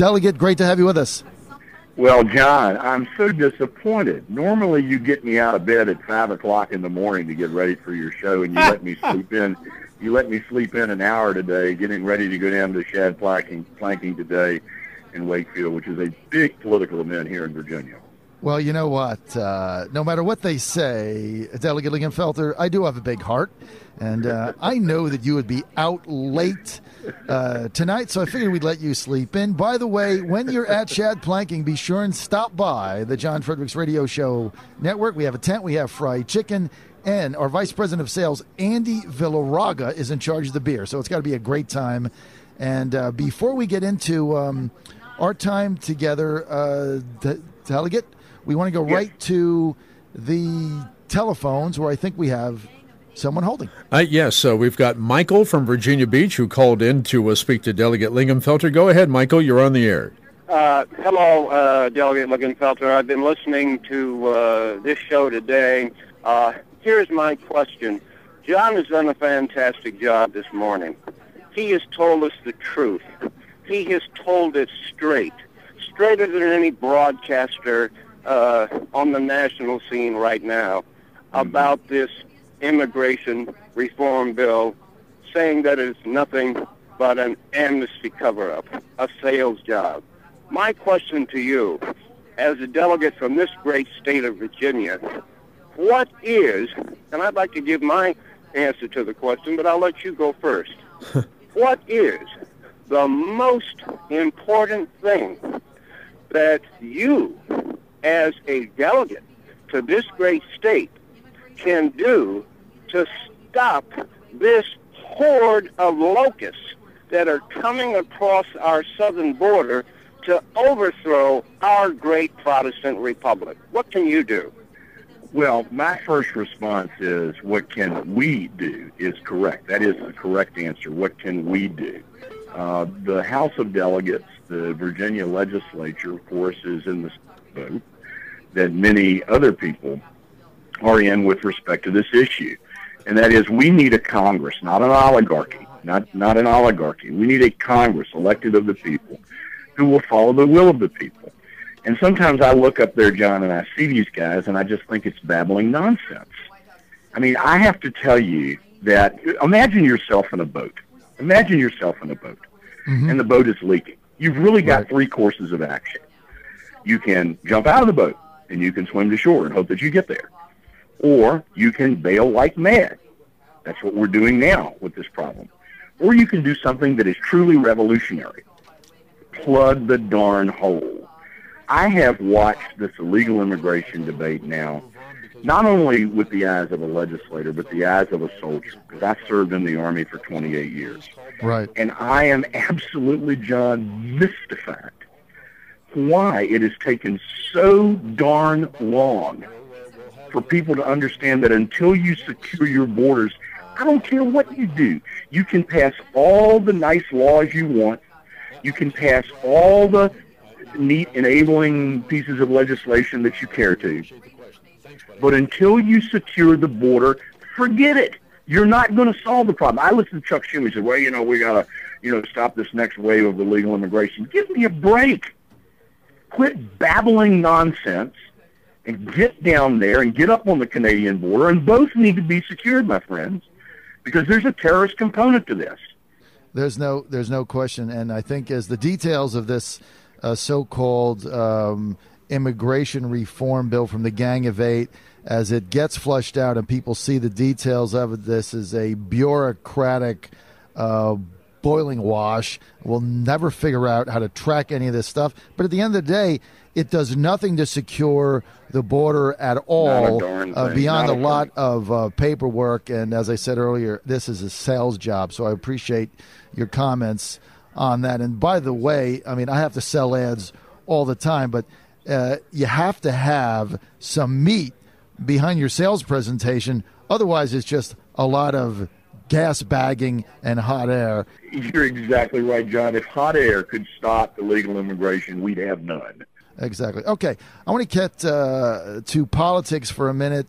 Delegate, great to have you with us. Well, John, I'm so disappointed. Normally you get me out of bed at 5 o'clock in the morning to get ready for your show, and you let me sleep in. You let me sleep in an hour today, getting ready to go down to shad planking today in Wakefield, which is a big political event here in Virginia. Well, you know what? No matter what they say, Delegate Lingamfelter, I do have a big heart, and I know that you would be out late tonight, so I figured we'd let you sleep in. By the way, when you're at Shad Planking, be sure and stop by the John Fredericks Radio Show Network. We have a tent, we have fried chicken, and our Vice President of Sales, Andy Villarraga, is in charge of the beer, so it's got to be a great time. And before we get into our time together, Delegate, we want to go right to the telephones where I think we have someone holding. Yes, so we've got Michael from Virginia Beach who called in to speak to Delegate Lingamfelter. Go ahead, Michael. You're on the air. Hello, Delegate Lingamfelter. I've been listening to this show today. Here's my question. John has done a fantastic job this morning. He has told us the truth. He has told it straighter than any broadcaster on the national scene right now about this immigration reform bill, saying that it's nothing but an amnesty cover-up, a sales job. My question to you, as a delegate from this great state of Virginia, what is, and I'd like to give my answer to the question, but I'll let you go first. What is the most important thing that you, as a delegate to this great state, can do to stop this horde of locusts that are coming across our southern border to overthrow our great Protestant republic? What can you do? Well, my first response is, what can we do is correct. That is the correct answer. What can we do? The House of Delegates, the Virginia legislature, of course, is in the boat that many other people are in with respect to this issue. And that is, we need a Congress, not an oligarchy, not an oligarchy. We need a Congress elected of the people who will follow the will of the people. And sometimes I look up there, John, and I see these guys, and I just think it's babbling nonsense. I mean, I have to tell you that, imagine yourself in a boat. Imagine yourself in a boat, and the boat is leaking. You've really got three courses of action. You can jump out of the boat, and you can swim to shore and hope that you get there. Or you can bail like mad. That's what we're doing now with this problem. Or you can do something that is truly revolutionary. Plug the darn hole. I have watched this illegal immigration debate now, not only with the eyes of a legislator, but the eyes of a soldier, because I served in the Army for 28 years. Right. And I am absolutely, John, mystified why it has taken so darn long for people to understand that until you secure your borders, I don't care what you do. You can pass all the nice laws you want. You can pass all the neat enabling pieces of legislation that you care to. But until you secure the border, forget it. You're not going to solve the problem. I listened to Chuck Schumer say, well, we got to, stop this next wave of illegal immigration. Give me a break. Quit babbling nonsense and get down there and get up on the Canadian border, and both need to be secured, my friends, because there's a terrorist component to this. There's no question, and I think as the details of this so-called immigration reform bill from the Gang of Eight, as it gets flushed out and people see the details of it, this is a bureaucratic boiling wash. We'll never figure out how to track any of this stuff. But at the end of the day, it does nothing to secure the border at all beyond a lot of paperwork. And as I said earlier, this is a sales job. So I appreciate your comments on that. And by the way, I mean, I have to sell ads all the time, but you have to have some meat behind your sales presentation. Otherwise, it's just a lot of gas bagging and hot air. You're exactly right, John. If hot air could stop illegal immigration, we'd have none. Exactly. Okay, I want to get to politics for a minute.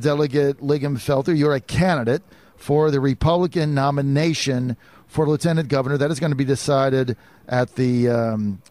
Delegate Lingamfelter, you're a candidate for the Republican nomination for lieutenant governor. That is going to be decided at the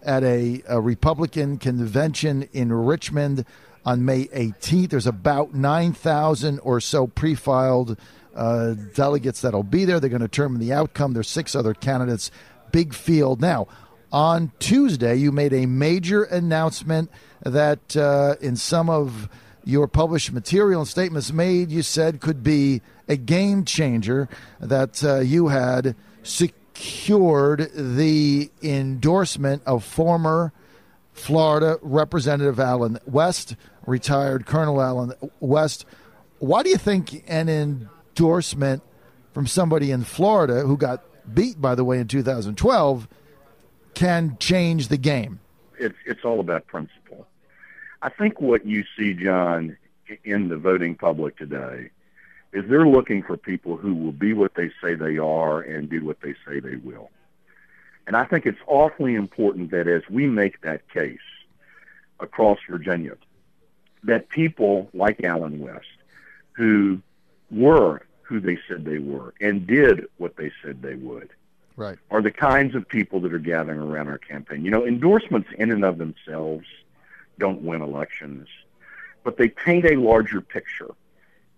at a Republican convention in Richmond on May 18th. There's about 9,000 or so pre-filed delegates that'll be there. They're going to determine the outcome. There's 6 other candidates. Big field. Now, on Tuesday, you made a major announcement that in some of your published material and statements made, you said could be a game changer, that you had secured the endorsement of former Florida Representative Allen West, retired Colonel Allen West. Why do you think an endorsement from somebody in Florida who got beat, by the way, in 2012 can change the game? It's all about principle. I think what you see, John, in the voting public today is they're looking for people who will be what they say they are and do what they say they will. And I think it's awfully important that as we make that case across Virginia, that people like Allen West, who were who they said they were and did what they said they would, right, are the kinds of people that are gathering around our campaign. You know, endorsements in and of themselves don't win elections, but they paint a larger picture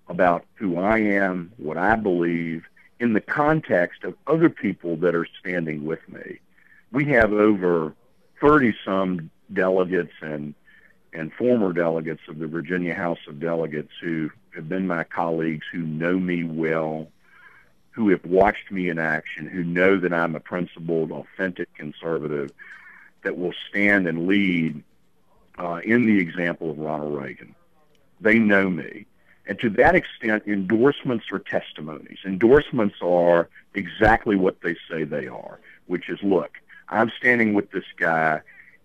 about who I am, what I believe, in the context of other people that are standing with me. We have over 30-some delegates and former delegates of the Virginia House of Delegates who have been my colleagues, who know me well, who have watched me in action, who know that I'm a principled, authentic conservative that will stand and lead in the example of Ronald Reagan. They know me. And to that extent, endorsements are testimonies. Endorsements are exactly what they say they are, which is, look, I'm standing with this guy.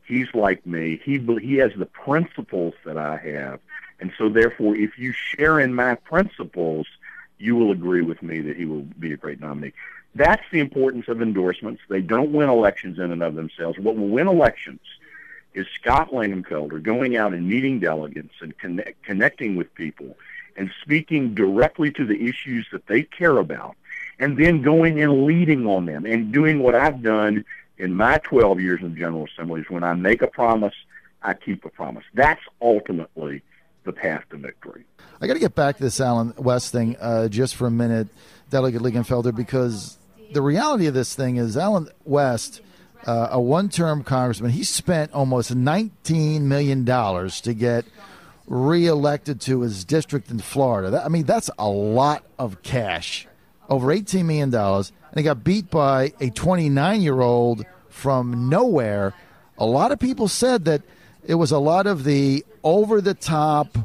He's like me. He has the principles that I have. And so, therefore, if you share in my principles, you will agree with me that he will be a great nominee. That's the importance of endorsements. They don't win elections in and of themselves. What will win elections is Scott Lingamfelter going out and meeting delegates and connecting with people and speaking directly to the issues that they care about, and then going and leading on them and doing what I've done in my 12 years in the General Assembly is when I make a promise, I keep a promise. That's ultimately the path to victory. I got to get back to this Allen West thing just for a minute, Delegate Lingamfelter, because the reality of this thing is Allen West, a one-term congressman, he spent almost $19 million to get reelected to his district in Florida. That's a lot of cash, over $18 million, and he got beat by a 29-year-old from nowhere. A lot of people said that it was a lot of the over-the-top,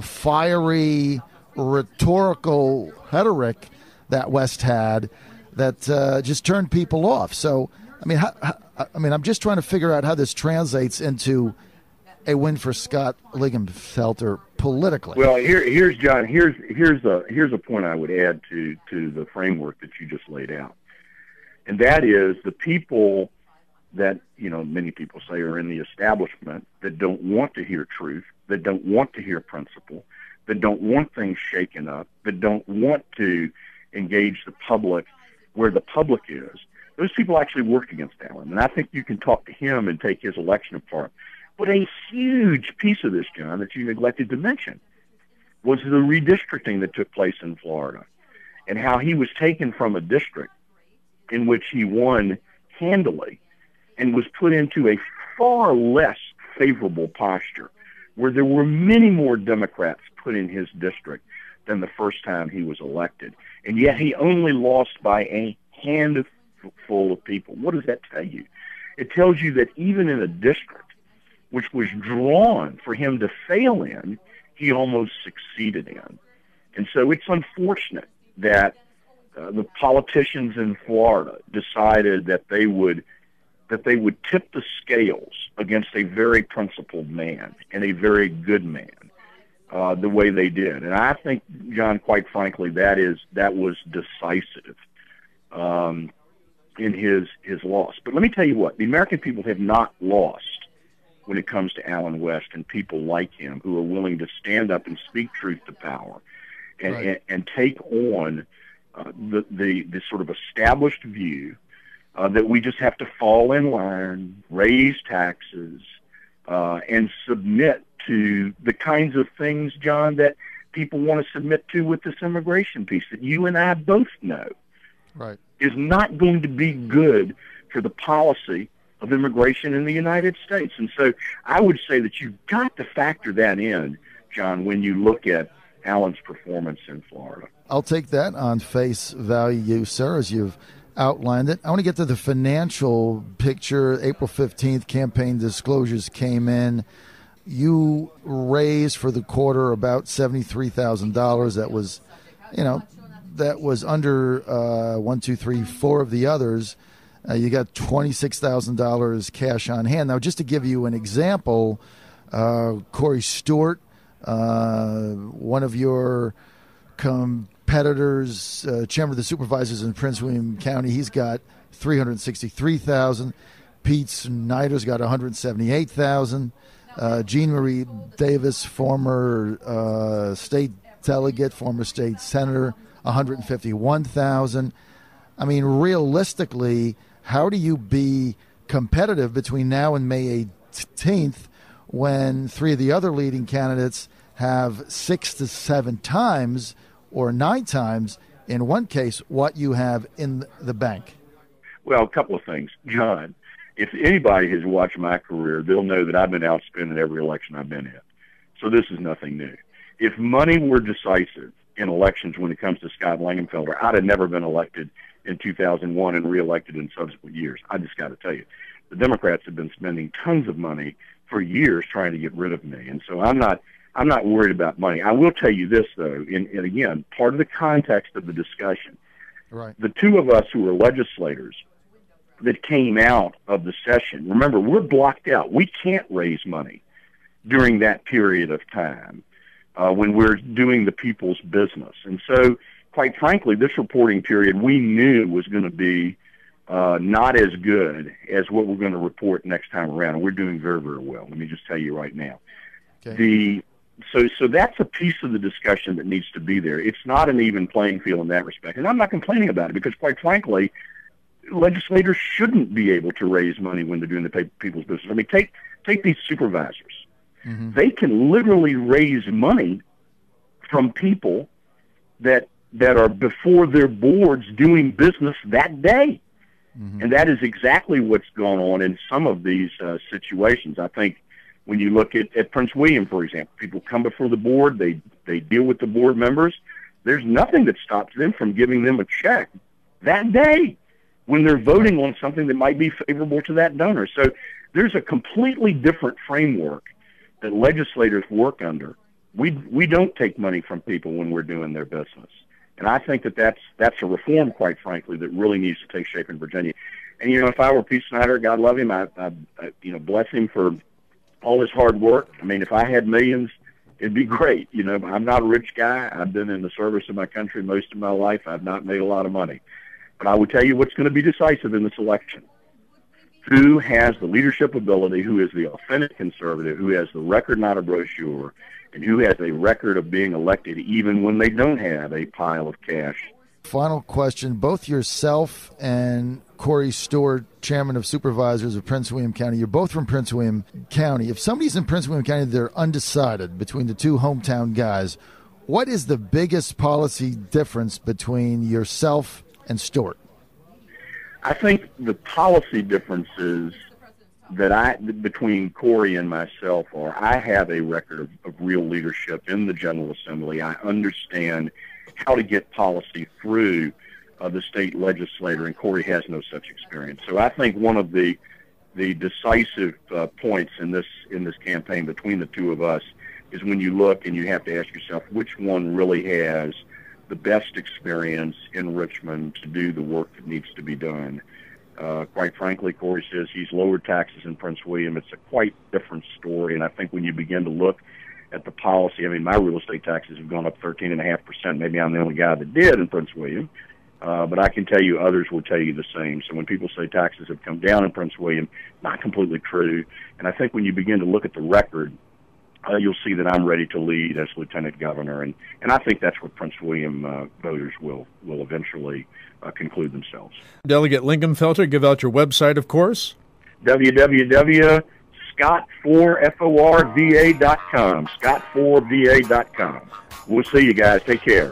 fiery, rhetorical rhetoric that West had that just turned people off. So, I'm just trying to figure out how this translates into a win for Scott Lingamfelter politically. Well, here's John. Here's a point I would add to the framework that you just laid out, and that is the people that many people say are in the establishment that don't want to hear truth, that don't want to hear principle, that don't want things shaken up, that don't want to engage the public where the public is. Those people actually work against Allen, and I think you can talk to him and take his election apart. But a huge piece of this, John, that you neglected to mention was the redistricting that took place in Florida and how he was taken from a district in which he won handily and was put into a far less favorable posture where there were many more Democrats put in his district than the first time he was elected. And yet he only lost by a handful of people. What does that tell you? It tells you that even in a district which was drawn for him to fail in, he almost succeeded in. And so it's unfortunate that the politicians in Florida decided that they would tip the scales against a very principled man and a very good man the way they did. And I think, John, quite frankly, that was decisive in his loss. But let me tell you what, the American people have not lost when it comes to Allen West and people like him who are willing to stand up and speak truth to power and take on the sort of established view that we just have to fall in line, raise taxes, and submit to the kinds of things, John, that people want to submit to with this immigration piece that you and I both know right. is not going to be good for the policy of immigration in the United States. And so I would say that you've got to factor that in, John, when you look at Alan's performance in Florida. I'll take that on face value, sir, as you've outlined it. I want to get to the financial picture. April 15th, campaign disclosures came in. You raised for the quarter about $73,000. That was, that was under 1, 2, 3, 4 of the others. You got $26,000 cash on hand. Now, just to give you an example, Corey Stewart, one of your competitors, chairman of the supervisors in Prince William County, he's got $363,000. Pete Snyder's got $178,000. Jean Marie Davis, former state delegate, former state senator, $151,000. I mean, realistically, how do you be competitive between now and May 18th when 3 of the other leading candidates have 6 to 7 times or 9 times, in one case, what you have in the bank? Well, a couple of things. John, if anybody has watched my career, they'll know that I've been out spending every election I've been in. So this is nothing new. If money were decisive in elections when it comes to Scott Lingamfelter, I'd have never been elected in 2001 and reelected in subsequent years. I just got to tell you, the Democrats have been spending tons of money for years trying to get rid of me. And so I'm not worried about money. I will tell you this, though, and again, part of the context of the discussion, right. The two of us who are legislators that came out of the session, remember, we're blocked out. We can't raise money during that period of time when we're doing the people's business. And so, quite frankly, this reporting period we knew was going to be not as good as what we're going to report next time around. And we're doing very, very well. Let me just tell you right now. Okay. So that's a piece of the discussion that needs to be there. It's not an even playing field in that respect. And I'm not complaining about it because, quite frankly, legislators shouldn't be able to raise money when they're doing the people's business. I mean, take these supervisors. Mm-hmm. They can literally raise money from people that are before their boards doing business that day. Mm-hmm. And that is exactly what's going on in some of these situations. I think when you look at Prince William, for example, people come before the board, they deal with the board members. There's nothing that stops them from giving them a check that day when they're voting on something that might be favorable to that donor. So there's a completely different framework that legislators work under. We don't take money from people when we're doing their business. And I think that's a reform, quite frankly, that really needs to take shape in Virginia. And, if I were Pete Snyder, God love him, I bless him for all his hard work. I mean, if I had millions, it'd be great. I'm not a rich guy. I've been in the service of my country most of my life. I've not made a lot of money. But I would tell you what's going to be decisive in this election. Who has the leadership ability, who is the authentic conservative, who has the record, not a brochure, and who has a record of being elected even when they don't have a pile of cash. Final question. Both yourself and Corey Stewart, chairman of supervisors of Prince William County, you're both from Prince William County. If somebody's in Prince William County, they're undecided between the two hometown guys, what is the biggest policy difference between yourself and Stewart? I think the policy differences between Corey and myself are I have a record of real leadership in the General Assembly. I understand how to get policy through the state legislature, and Corey has no such experience. So I think one of the decisive points in this campaign between the two of us is when you look and you have to ask yourself which one really has the best experience in Richmond to do the work that needs to be done. Quite frankly, Corey says he's lowered taxes in Prince William. It's a quite different story, and I think when you begin to look at the policy, I mean, my real estate taxes have gone up 13.5%. Maybe I'm the only guy that did in Prince William, but I can tell you others will tell you the same. So when people say taxes have come down in Prince William, not completely true. And I think when you begin to look at the record you'll see that I'm ready to lead as lieutenant governor, and I think that's what Prince William voters will eventually conclude themselves. Delegate Lingamfelter, give out your website, of course. www.scott4forva.com. Scott4va.com. We'll see you guys. Take care.